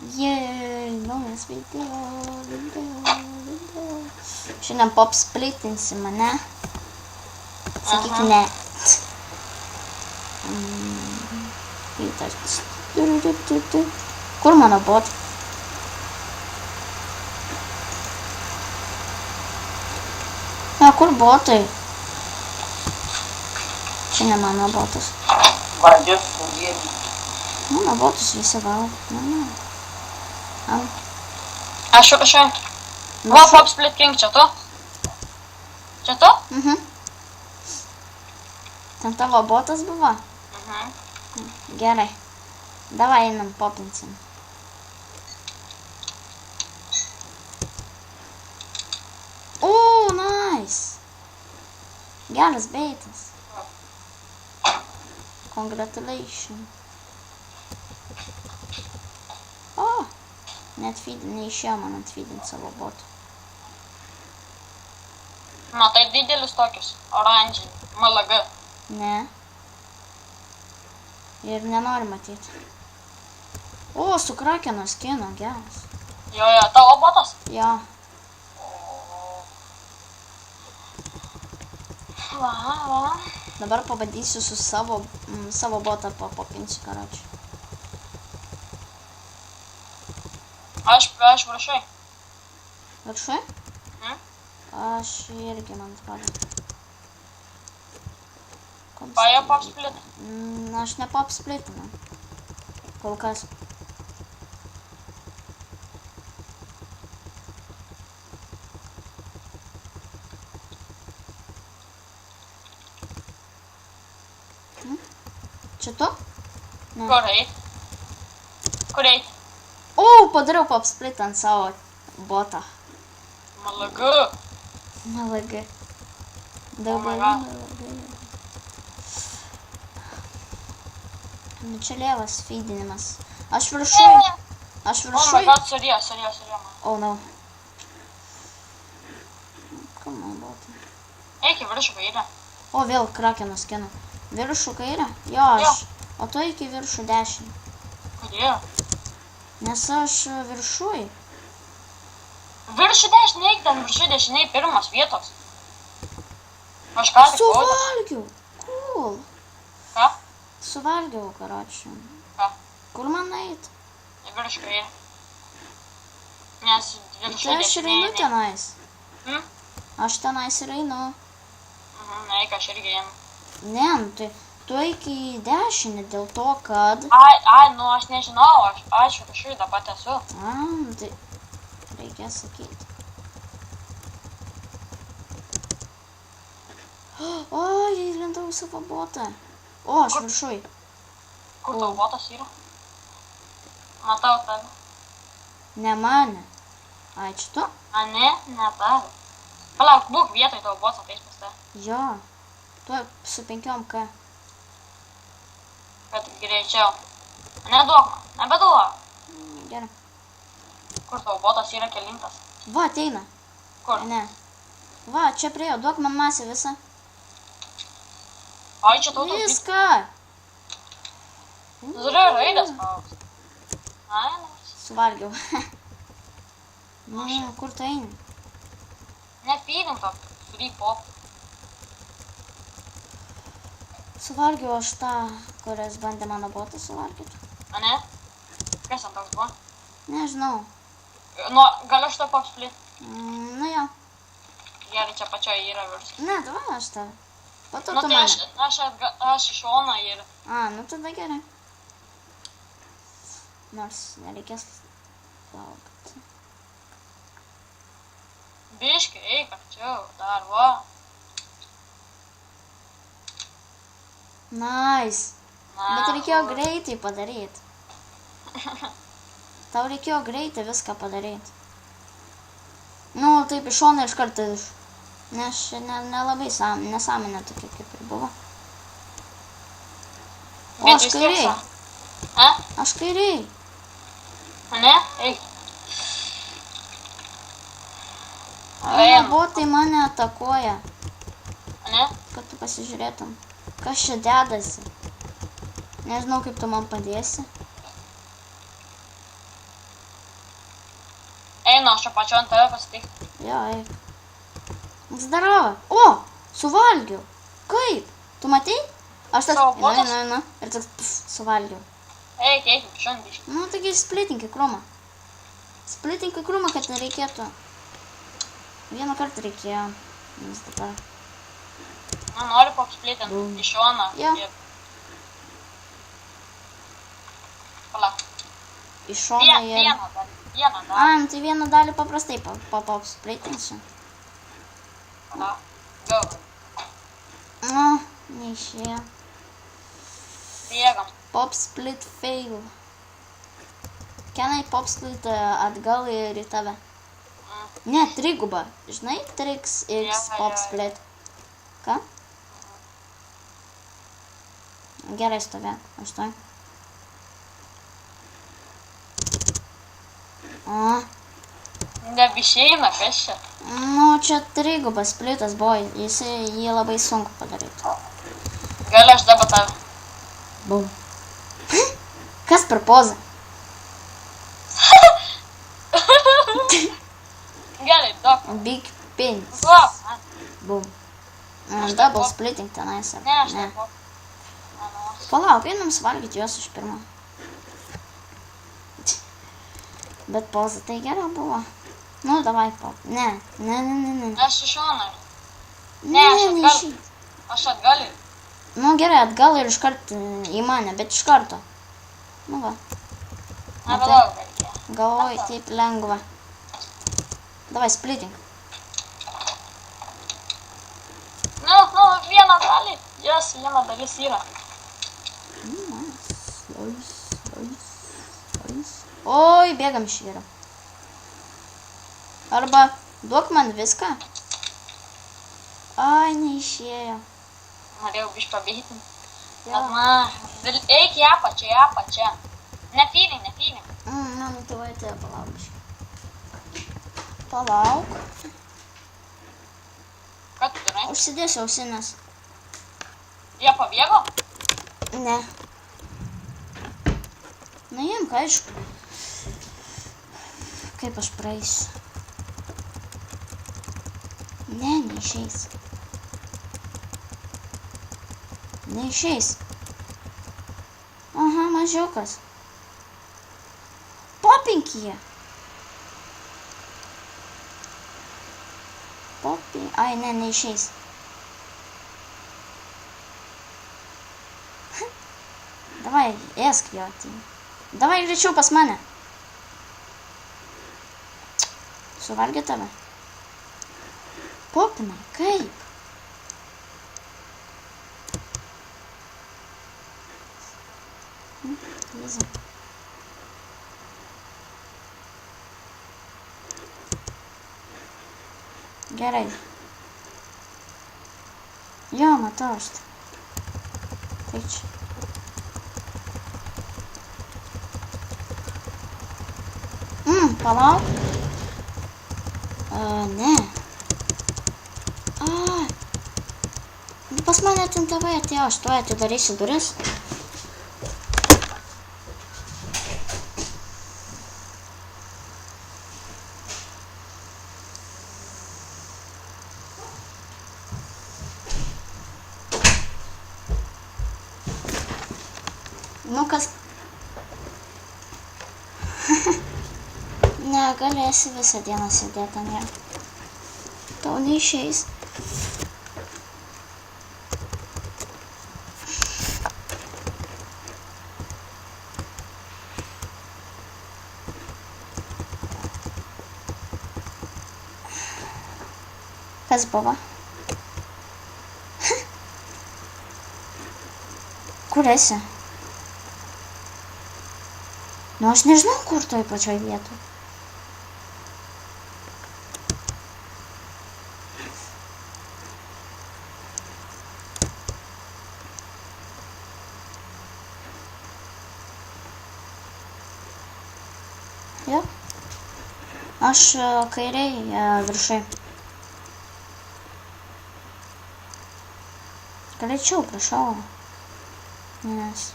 Jei, naujas video. Šiandien popsplitinsim, ne? Sakyk ne. Kur mano bot? Ne, kur botai? Čia ne mano botas. Vardės paudėlį. Mano botus visi vau. Aš jau kažkai. Va, popsplit king, čia tu? Čia tu? Ten tavo botas buvo? Gerai. Davai einam popinsim. O, nice. Geras beitas. Congratulations. O, neišėjo man atfeedint savo botų. Matai didelius tokius, oranžinį, MLG. Ne. Ir nenori matyti. O, su krakeno skino, geras. Jo, tavo botas? Jo. Va. Dabar pabandysiu su savo botą papinsiu, karočiui. Aš viršui. Viršui? Aš irgi, man atrodo. Paėjo popsplit? Aš ne popsplitinu. Kol kas. Čia tu? Ne. Kur eit? Kur eit? O, padariau popsplit ant savo botą. MLG. MLG. Nu čia lievas feedinimas. Aš viršui. Oh my god, surėjo man. Oh no. Come on, botai. Eik į viršų kairę. O, vėl krakeno skina. Viršų kairę? Jo, aš. O tu iki viršų 10. Kodėl? Nes aš viršui. Viršų 10, eik ten viršų 10, pirmas vietos. Aš ką tik Suvalgiau. Cool. Ką? Suvalgiau, karočiui. Ką? Kur man eit? Į viršų kairę. Nes viršų 10. Tai aš ir einu tenais. Aš tenais ir einu. Eik, aš irgi einu. Ne, tai tu iki 10 dėl to, kad... Nu aš nežinau, aš viršui dabar esu. Tai reikia sakyti. O, jei lindau savo botą. O, aš viršui. Kur tavo botas yra? Matau tave. Ne mane. Ai, čia tu? Ne tave. Palauk, būk vietoj tavo botas ateis pas tave. Jo. Tu su 5K. Bet greičiau. Neduok man, nebeduok. Gerai. Kur tavo botas yra kelintas? Va, ateina. Kur? Ne. Va, čia priejo, duok man masę visą. Ai, čia tau Viską. Turi raidės paus. Ai, Suvalgiau. Nu, kur tu eini? Nefeeding to, turi pop. Suvalgiau aš tą, kuris bandė mano botą suvalgyti. Ne? Kas ant toks buvo? Nežinau. Nu, gal aš to popsplit? Nu jo. Gerai, čia pačioje yra viršus. Ne, davai aš tą. Po to Nu, tu tai mane. aš iš šono ir... Nu tada gerai. Nors nereikės laukti. Biški, eik arčiau, dar va. Nice. Bet reikėjo greitai padaryti. Tau reikėjo greitai viską padaryti. Nu, taip iš šono iš karto iš. Nes čia nelabai nesąmonė tokia kaip ir buvo. O, aš kairiai. Aš kairiai. Ne? Eik. Mano botai mane atakuoja. Ne? Kad tu pasižiūrėtum. Kas čia dedasi? Nežinau, kaip tu man padėsi. Eina, aš čia pačiu ant tave pasitikti. Jo, eik. Zdarova. O, suvalgiau. Kaip? Tu matei? Aš tas... Tavo botas? Na. Ir toks suvalgiau. Eik, šundiškai. Nu, taigi splitinki krūmą. Splitinki krūmą, kad nereikėtų. Vieną kartą reikėjo. Nes dabar... Na, noriu popsplitinti iš šoną. Jo. Pala. Iš šono ir... Vieną dalį. A, nu tai vieną dalį paprastai popsplitinsiu. Pala. Go. Nu, neišėjo. Bėgam. Popsplit fail. Kenai popsplit atgal ir į tave. Ne, triguba. Žinai, 3x popsplit. Ką? Gerai stovė. Aš to. Nebeišeina, kas čia? Nu, čia trigubas splitas buvo. Jį labai sunku padaryti. Gal aš dabar tave. Bum. Kas per pozą? Gerai, daug. Big pins. Duok, man. Bum. Double splitting tenais. Ne, aš Ne. nebuvo. Palauk, einam suvalgyti juos iš pirmo. Bet poza tai gera buvo. Nu, davai pop. Ne. Aš iš šono. Ne, aš atgal. neišeit. Aš atgal. Nu, gerai, atgal ir iškart į mane, bet iš karto. Nu, va. Nebedaug reikėjo. Galvoj, taip lengva. Davai, splitting. Nu, vieną dalį. Jas, viena dalis yra. Oi, bėgam švyra. Arba duok man viską. Ai, neišėjo. Norėjau bišką pabėgti. Jo. Eik į apačią. Nefyling. Na, nu tai vai, palauk biškai. Palauk. Ką tu darai? Užsidėsiu ausinės. Jie pabėgo? Ne. Na, jiems, aišku. Kaip aš praeisiu. Ne, neišeis. Neišeis. Aha, mažiukas. Popink jie. Popink. Ai, ne, neišeis. Davai, ėsk jo. Davai greičiau pas mane. Suvalgė tave. Popinai, kaip? Liza. Gerai. Jo, matau aš. Tai čia. Palauk. Ne. Pas mane ten tėvai atėjo, aš tuoj atidarysiu duris. Nu kas... Negalėsi visą dieną sėdėti ant ją. Tau neišeis. Kas buvo? Kur esi? Nu, aš nežinau, kur toj pačioj vietoj. Jo. Aš kairiai viršai. Galėčiau, prašau. Nes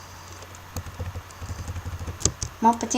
man patinka.